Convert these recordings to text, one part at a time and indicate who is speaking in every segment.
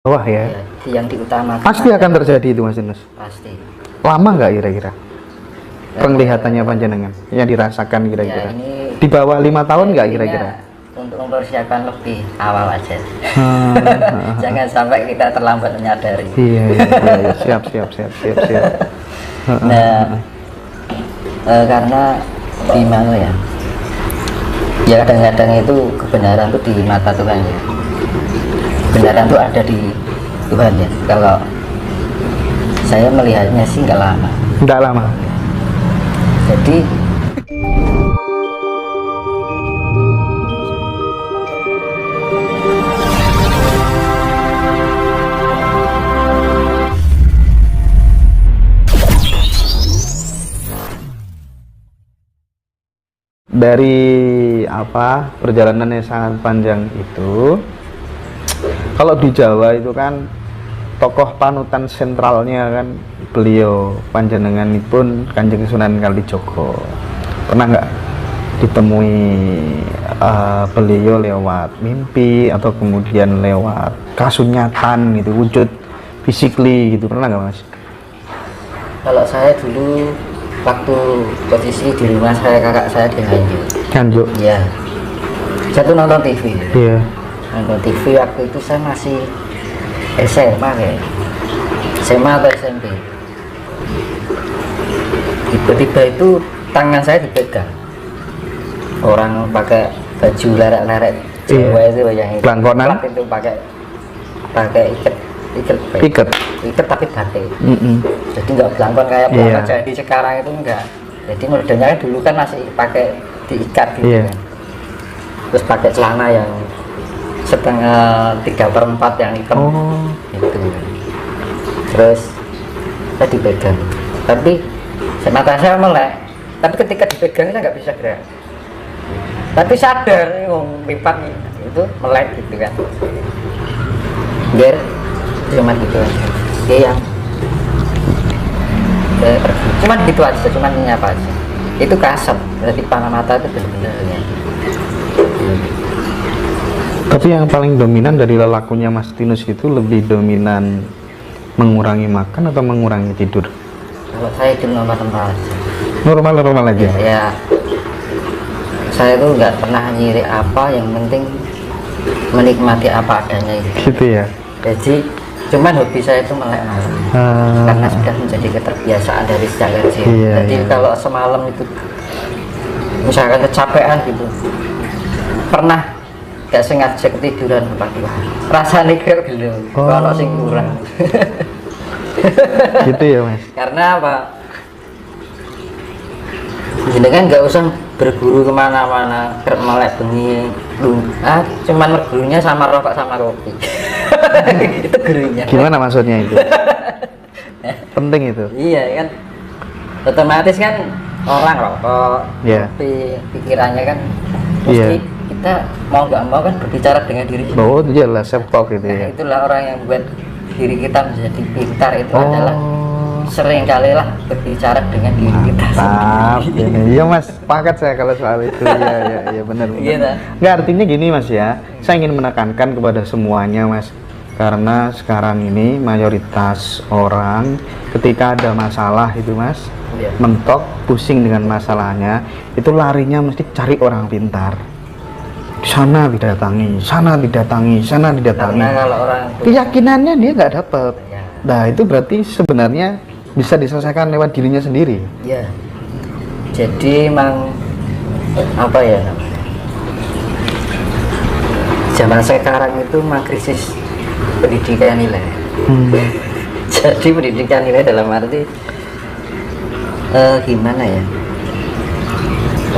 Speaker 1: bawah ya.
Speaker 2: Ya, yang diutamakan
Speaker 1: Pasti akan terjadi itu Mas Yunus.
Speaker 2: pasti.
Speaker 1: Lama nggak kira-kira penglihatannya panjenengan yang dirasakan
Speaker 2: Ya,
Speaker 1: kira-kira?
Speaker 2: ini
Speaker 1: Di bawah 5 tahun nggak kira-kira?
Speaker 2: untuk mempersiapkan lebih awal aja.
Speaker 1: Hmm,
Speaker 2: Jangan sampai kita terlambat menyadari.
Speaker 1: iya, iya, iya, iya. Siap.
Speaker 2: Nah, karena gimana ya? Ya kadang-kadang itu kebenaran tuh di mata Tuhan ya. Kebenaran tuh ada di Tuhan ya. Kalau saya melihatnya sih nggak lama.
Speaker 1: Nggak lama.
Speaker 2: Jadi
Speaker 1: Dari perjalanan yang sangat panjang itu, kalau di Jawa itu kan tokoh panutan sentralnya kan beliau panjenenganipun Kanjeng Sunan Kalijaga. Pernah nggak ditemui beliau lewat mimpi atau kemudian lewat kasunyatan gitu, wujud physically gitu, pernah nggak Mas?
Speaker 2: kalau saya dulu waktu posisi di rumah saya, kakak saya di
Speaker 1: Nganjuk.
Speaker 2: ya, saya tuh nonton TV.
Speaker 1: Iya.
Speaker 2: Nonton TV waktu itu saya masih SMA ya, SMA atau SMP. Tiba-tiba itu tangan saya dipegang orang pakai baju lerek-lerek Jawa itu yang
Speaker 1: Pelangkonan.
Speaker 2: itu pakai ikat tapi batik. Jadi nggak belangkon kayak belangkon jadi sekarang itu enggak. Jadi modelnya kan dulu kan masih pakai diikat gitu kan. Terus pakai celana yang setengah 3/4 yang hitam itu. Terus saya dipegang, tapi mata saya melek. Tapi ketika dipegang saya nggak bisa gerak. Tapi sadar lipat itu melek gitu kan. Biar cuma gitu aja. Oke, yang pergi. Cuma gitu aja, cuma nyapa aja. Itu kasar, berarti panah mata itu benar-benar ya.
Speaker 1: Tapi yang paling dominan dari lelakunya Mas Tinus itu lebih dominan mengurangi makan atau mengurangi tidur?
Speaker 2: Kalau saya itu normal-normal aja.
Speaker 1: Normal aja.
Speaker 2: Ya, saya tuh nggak pernah nyiri apa, yang penting menikmati apa adanya itu.
Speaker 1: Gitu ya.
Speaker 2: Jadi cuman hobi saya itu melek malam karena sudah menjadi keterbiasaan dari sejak kecil. Jadi kalau semalam itu misalkan kecapean gitu, pernah gak sengaja ketiduran pagi, rasanya kayak gitu kalau sing kurang.
Speaker 1: Gitu ya Mas.
Speaker 2: Karena apa, jenengan nggak usah berguru kemana-mana melek bengi cuman bergurunya sama rokok sama roti. Itu gurunya.
Speaker 1: Gimana maksudnya itu? Penting itu.
Speaker 2: Iya kan, otomatis kan orang rokok, tapi pikirannya kan mesti kita mau nggak mau kan berbicara dengan diri sendiri.
Speaker 1: Oh itu jelas self talk gitu ya.
Speaker 2: Itulah orang yang buat diri kita menjadi pintar itu adalah sering kali lah berbicara dengan diri kita sendiri.
Speaker 1: Iya Mas, sepakat saya kalau soal itu. Iya benar. Nggak, artinya gini Mas ya, saya ingin menekankan kepada semuanya Mas, karena sekarang ini mayoritas orang ketika ada masalah itu Mas, mentok pusing dengan masalahnya, itu larinya mesti cari orang pintar. Sana didatangi. Karena
Speaker 2: kalau orang
Speaker 1: keyakinannya dia nggak dapat. Nah itu berarti sebenarnya bisa diselesaikan lewat dirinya sendiri.
Speaker 2: Ya, jadi emang apa ya, zaman sekarang itu emang krisis pendidikan nilai. Jadi pendidikan nilai dalam arti gimana ya,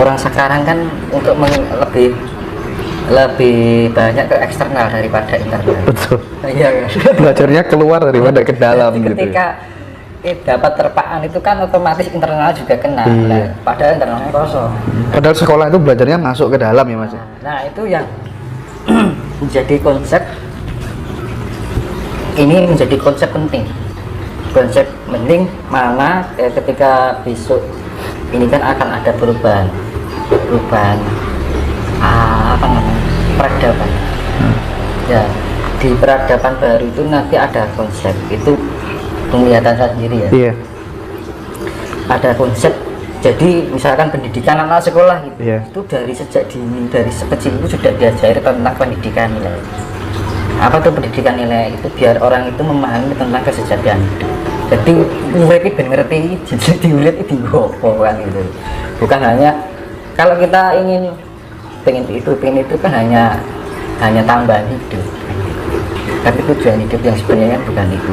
Speaker 2: orang sekarang kan untuk lebih banyak ke eksternal daripada internal.
Speaker 1: Betul.
Speaker 2: Iya kan?
Speaker 1: Belajarnya keluar daripada ke dalam gitu.
Speaker 2: Ketika dapat terpaan itu kan otomatis internal juga kena. Padahal internalnya kosong.
Speaker 1: Padahal sekolah itu belajarnya masuk ke dalam ya Mas.
Speaker 2: Nah itu yang menjadi konsep, ini menjadi konsep penting. Konsep penting mana ketika besok ini kan akan ada perubahan apa namanya, peradaban. Ya, di peradaban baru itu nanti ada konsep, itu penglihatan saya sendiri ya.
Speaker 1: Iya.
Speaker 2: Ada konsep, jadi misalkan pendidikan anak sekolah gitu,
Speaker 1: Iya.
Speaker 2: itu dari sejak dini, dari sekecil itu sudah diajari tentang pendidikan nilai. Apa tuh pendidikan nilai? Itu biar orang itu memahami tentang kesejahteraan hidup. Jadi murid itu ngerti, jadi diulit itu kan gitu. Bukan hanya kalau kita pengen itu kan hanya tambahan hidup. Tapi tujuan hidup yang sebenarnya bukan itu.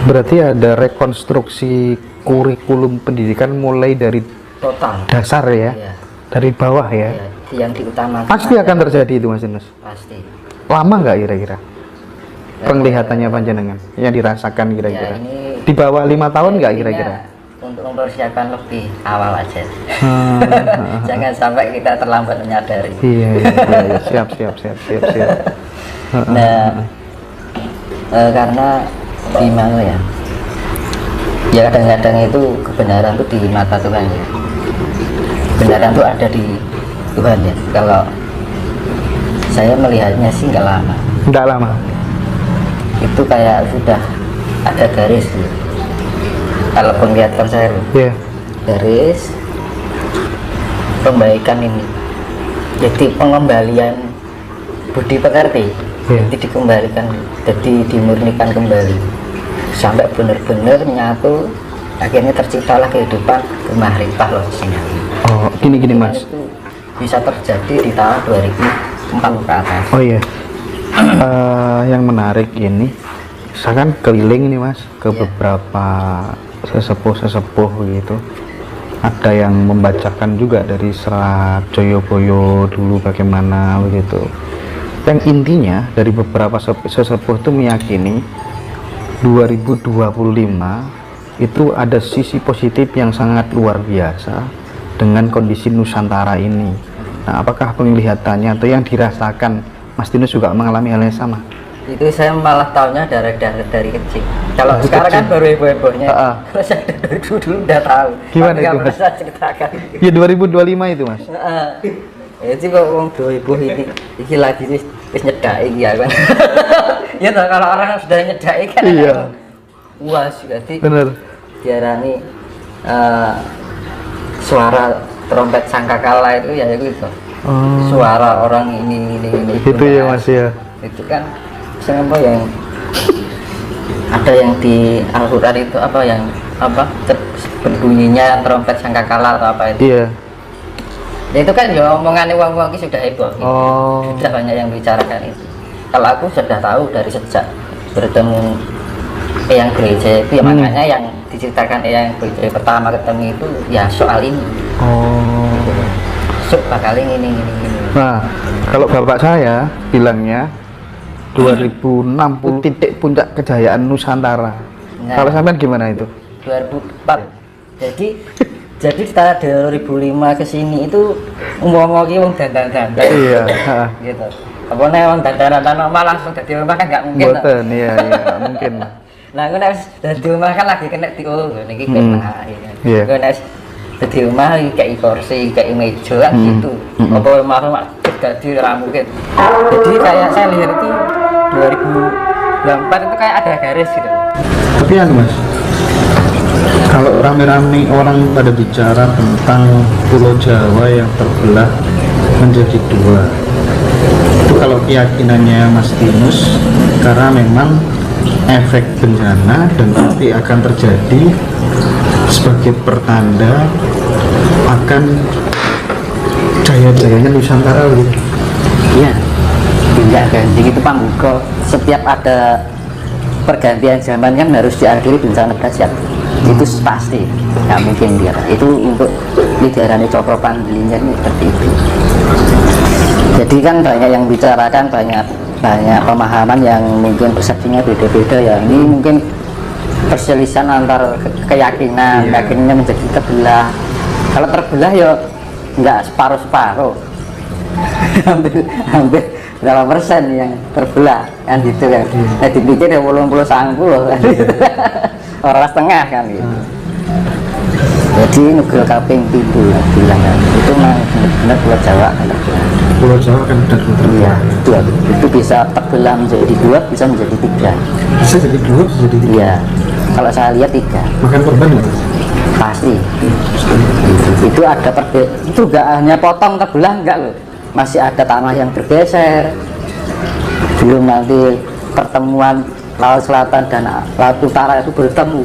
Speaker 1: Berarti ada rekonstruksi kurikulum pendidikan mulai dari
Speaker 2: Total.
Speaker 1: dasar ya,
Speaker 2: Iya.
Speaker 1: dari bawah ya.
Speaker 2: Iya, yang diutamakan.
Speaker 1: Pasti akan terjadi itu Mas Yunus.
Speaker 2: Pasti.
Speaker 1: Lama nggak kira-kira? Penglihatannya panjenengan yang dirasakan kira-kira?
Speaker 2: Ya, ini
Speaker 1: Di bawah 5 tahun nggak kira-kira?
Speaker 2: untuk mempersiapkan lebih awal aja.
Speaker 1: Hmm,
Speaker 2: Jangan sampai kita terlambat menyadari.
Speaker 1: iya, siap.
Speaker 2: Nah, karena gimana ya? Ya kadang-kadang itu kebenaran itu di mata Tuhan ya. Kebenaran itu ada di Tuhan ya. Kalau saya melihatnya sih nggak lama.
Speaker 1: Nggak lama.
Speaker 2: Itu kayak sudah ada garis gitu. Kalau penglihatan saya loh,
Speaker 1: Iya.
Speaker 2: garis pembaikan ini, jadi pengembalian budi pekerti,
Speaker 1: Iya.
Speaker 2: jadi dikembalikan, jadi dimurnikan kembali sampai benar-benar menyatu, akhirnya terciptalah kehidupan kemahrifah loh sinawi.
Speaker 1: Oh, gini Mas.
Speaker 2: Itu bisa terjadi di tahun 2004 ke atas.
Speaker 1: Oh iya. Yang menarik ini, misalkan keliling nih Mas ke
Speaker 2: Iya.
Speaker 1: beberapa sesepuh gitu. Ada yang membacakan juga dari serat Joyoboyo dulu bagaimana begitu. Yang intinya dari beberapa sesepuh itu meyakini 2025 itu ada sisi positif yang sangat luar biasa dengan kondisi Nusantara ini. Nah, apakah penglihatannya atau yang dirasakan Mas Tinus juga mengalami hal yang sama?
Speaker 2: Itu saya malah tahunya dari kecil. Kalau
Speaker 1: Dari
Speaker 2: sekarang kan
Speaker 1: kecil?
Speaker 2: baru heboh-hebohnya. Kalau saya dari dulu udah tahu.
Speaker 1: Gimana
Speaker 2: Tapi
Speaker 1: itu,
Speaker 2: nggak
Speaker 1: Mas?
Speaker 2: pernah saya ceritakan.
Speaker 1: Ya 2025 itu Mas.
Speaker 2: Itu kok wong heboh ini lagi wis nyedaki ya kan. Ya toh, kalau orang sudah nyedaki kan
Speaker 1: Iya.
Speaker 2: puas berarti
Speaker 1: Bener.
Speaker 2: diarani suara trompet sangkakala itu ya itu.
Speaker 1: Oh,
Speaker 2: Suara orang ini
Speaker 1: itu ya Mas ya.
Speaker 2: itu kan apa yang ada yang di Al-Quran itu apa yang berbunyinya trompet sangkakala atau apa itu.
Speaker 1: Iya.
Speaker 2: Ya itu kan ya omongannya uang ini sudah heboh gitu.
Speaker 1: Oh.
Speaker 2: Sudah banyak yang bicarakan itu. Kalau aku sudah tahu dari sejak bertemu yang gereja itu ya makanya yang diceritakan yang gereja pertama ketemu itu ya soal ini.
Speaker 1: Oh.
Speaker 2: Bakal ini.
Speaker 1: Nah, kalau bapak saya bilangnya 2060 titik puncak kejayaan Nusantara.
Speaker 2: Nah.
Speaker 1: Kalau sampean gimana itu?
Speaker 2: 2004. Jadi setelah 2005 ke sini itu ngomong-ngomong wong dandan-dandan.
Speaker 1: Iya.
Speaker 2: Gitu. Apa nek wong dandan-dandan normal langsung dadi omah kan enggak mungkin.
Speaker 1: Boten, iya, nggak mungkin.
Speaker 2: Nah, aku nek dadi omah kan lagi kena niki kena.
Speaker 1: Iya.
Speaker 2: Aku nek dadi omah kayak kursi, kayak meja kan gitu. Apa omah dadi ora mungkin. Jadi kayak saya lihat itu 2004 itu kayak ada garis gitu.
Speaker 1: Tapi ya Mas, kalau rame-rame orang pada bicara tentang Pulau Jawa yang terbelah menjadi dua, itu kalau keyakinannya Mas Tinus, karena memang efek bencana dan nanti akan terjadi sebagai pertanda akan jaya-jayanya Nusantara gitu.
Speaker 2: Iya, tidak ganti itu pambuka. Setiap ada pergantian zaman kan harus diakhiri bencana dahsyat. Itu pasti, nggak mungkin dia. Itu untuk diarani cokro panggilnya ini seperti itu. Jadi kan banyak yang bicarakan, banyak pemahaman yang mungkin persepsinya beda-beda ya. Ini mungkin perselisihan antar keyakinan, keyakinannya menjadi terbelah. Kalau terbelah ya nggak separuh-separuh. hampir berapa persen yang terbelah kan gitu kan. Nah dipikir ya 80-90 kan gitu. Orang setengah kan gitu. Jadi nugel kaping 7 bilang kan itu memang benar-benar Pulau Jawa kan terbelah.
Speaker 1: Pulau Jawa kan dan
Speaker 2: iya dua, itu bisa terbelah menjadi dua, bisa menjadi tiga.
Speaker 1: Bisa jadi dua, bisa jadi tiga.
Speaker 2: Iya, kalau saya lihat tiga.
Speaker 1: Makan korban nggak?
Speaker 2: Pasti. Itu ada itu nggak hanya potong terbelah enggak loh, masih ada tanah yang bergeser. Belum nanti pertemuan laut selatan dan laut utara itu bertemu,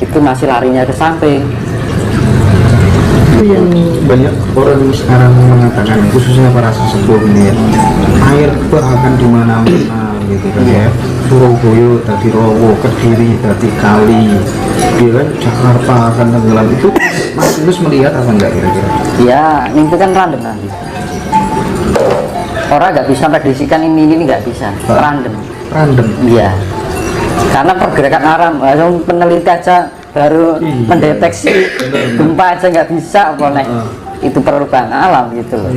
Speaker 2: itu masih larinya ke samping.
Speaker 1: Itu yang banyak orang sekarang mengatakan, khususnya para sesepuh ini ya, air itu akan di mana-mana gitu kan ya. Surabaya tadi Rowo, Kediri tadi Kali, dia kan Jakarta akan tenggelam. Itu Mas Yunus melihat apa enggak kira-kira?
Speaker 2: Ya itu kan random nanti, orang nggak bisa prediksikan ini nggak bisa, random. Iya, karena pergerakan alam, peneliti aja baru mendeteksi gempa aja nggak bisa, boleh itu perubahan alam gitu loh.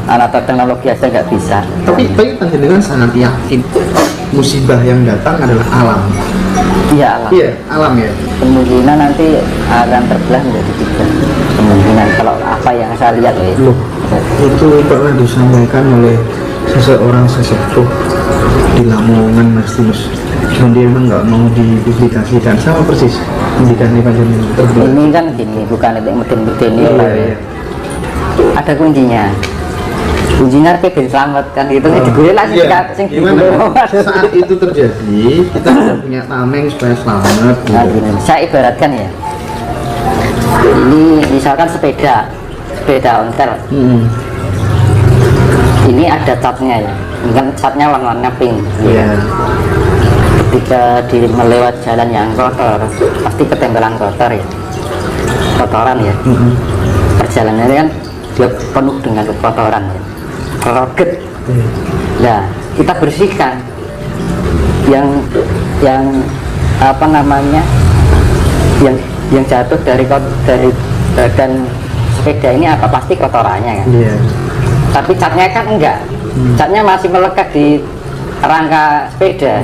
Speaker 2: Alat teknologi aja nggak bisa.
Speaker 1: Tapi panjenengan sangat yakin musibah yang datang adalah alam.
Speaker 2: Iya alam.
Speaker 1: Iya alam ya.
Speaker 2: Kemungkinan nanti akan terbelah menjadi tiga. Kemungkinan kalau apa yang saya lihat ya.
Speaker 1: Loh, itu pernah disampaikan oleh seseorang sesepuh di Lamongan Mas Yunus. Cuman dia memang nggak mau dipublikasikan, sama persis pendidikan ini panjenengan terbelah.
Speaker 2: Ini kan gini, bukan itu meden-meden ini.
Speaker 1: Iya.
Speaker 2: Ada kuncinya. Kuncinya PB selamat kan gitu nih digulai lagi
Speaker 1: saat itu terjadi kita sudah punya tameng supaya selamat gitu.
Speaker 2: Nah, gini, saya ibaratkan ya, ini misalkan sepeda ontel, ini ada catnya ya, kan catnya warna pink
Speaker 1: Iya.
Speaker 2: Ketika di melewat jalan yang kotor pasti ketempelan kotor ya, kotoran ya. Perjalanannya kan dia penuh dengan kotoran ya, roget. Nah kita bersihkan yang apa namanya, yang jatuh dari badan sepeda ini apa, pasti kotorannya kan. Tapi catnya kan enggak, catnya masih melekat di rangka sepeda.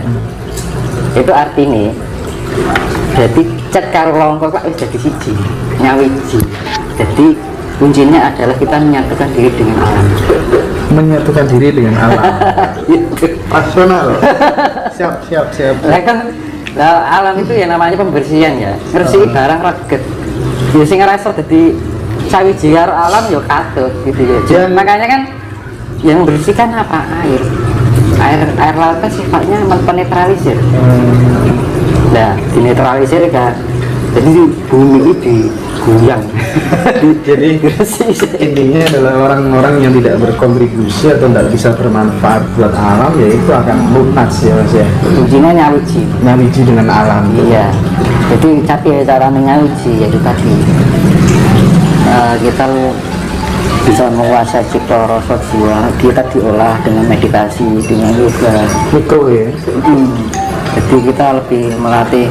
Speaker 2: Itu artinya jadi cat karo longkok kok jadi siji nyawiji. Jadi kuncinya adalah kita menyatukan diri dengan alam.
Speaker 1: Menyatukan diri dengan alam. Rasional. Siap.
Speaker 2: Nah, kan, alam itu ya namanya pembersihan ya. Ngersih barang reget. Ya sing ngerasa jadi sawiji karo alam ya katut gitu ya. Makanya kan yang membersihkan apa? Air laut kan sifatnya penetralisir. Nah, dinetralisir kan. Jadi bumi ini digoyang.
Speaker 1: Jadi intinya adalah orang-orang yang tidak berkontribusi atau tidak bisa bermanfaat buat alam, ya itu akan lunas ya Mas ya.
Speaker 2: Kuncinya nyawiji dengan alam. Iya. Jadi cara menyawiji yaitu tadi kita bisa menguasai cipta rasa jiwa kita, diolah dengan meditasi, dengan yoga
Speaker 1: mikro ya.
Speaker 2: Jadi kita lebih melatih,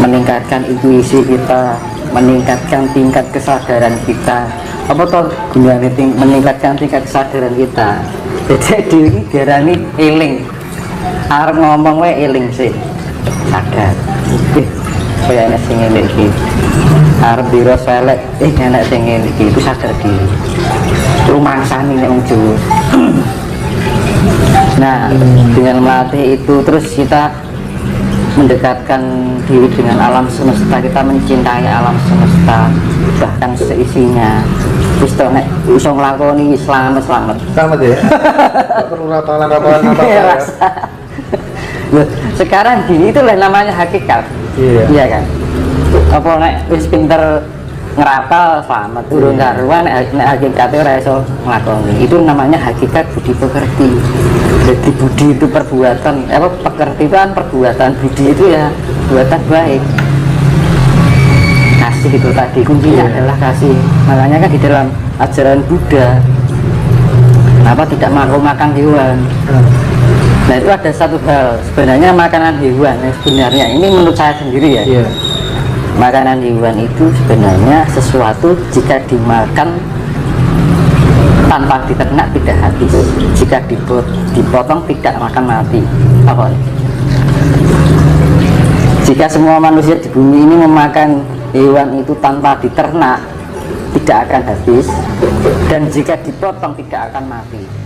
Speaker 2: meningkatkan intuisi kita, meningkatkan tingkat kesadaran kita. Apa toh gunanya meningkatkan tingkat kesadaran kita? Jadi diarani eling. Arep ngomong wae eling sih, sadar. Kayak enak sing eling iki. Arep diro selek, enak sing eling iki, itu sadar diri. Rumangsane nek wong Jawa. Nah, dengan melatih itu terus kita mendekatkan diri dengan alam semesta, kita mencintai alam semesta bahkan seisinya. Terus nek iso nglakoni selamat
Speaker 1: ya. Gak perlu rapalan apa ya.
Speaker 2: Sekarang gini itulah namanya hakikat. Iya kan. Apa nek wis pinter ngerapal selamat urung karuan, nek hakikate ora iso nglakoni. Itu namanya hakikat budi pekerti. Jadi budi itu perbuatan, pekerti itu kan perbuatan, budi itu ya perbuatan baik. Kasih itu tadi kuncinya adalah kasih. Makanya kan di dalam ajaran Buddha, kenapa tidak makan hewan? Nah itu ada satu hal, sebenarnya makanan hewan yang sebenarnya ini menurut saya sendiri ya. Makanan hewan itu sebenarnya sesuatu jika dimakan tanpa diternak tidak habis, jika dipotong tidak akan mati. Apa? Jika semua manusia di bumi ini memakan hewan itu tanpa diternak tidak akan habis dan jika dipotong tidak akan mati.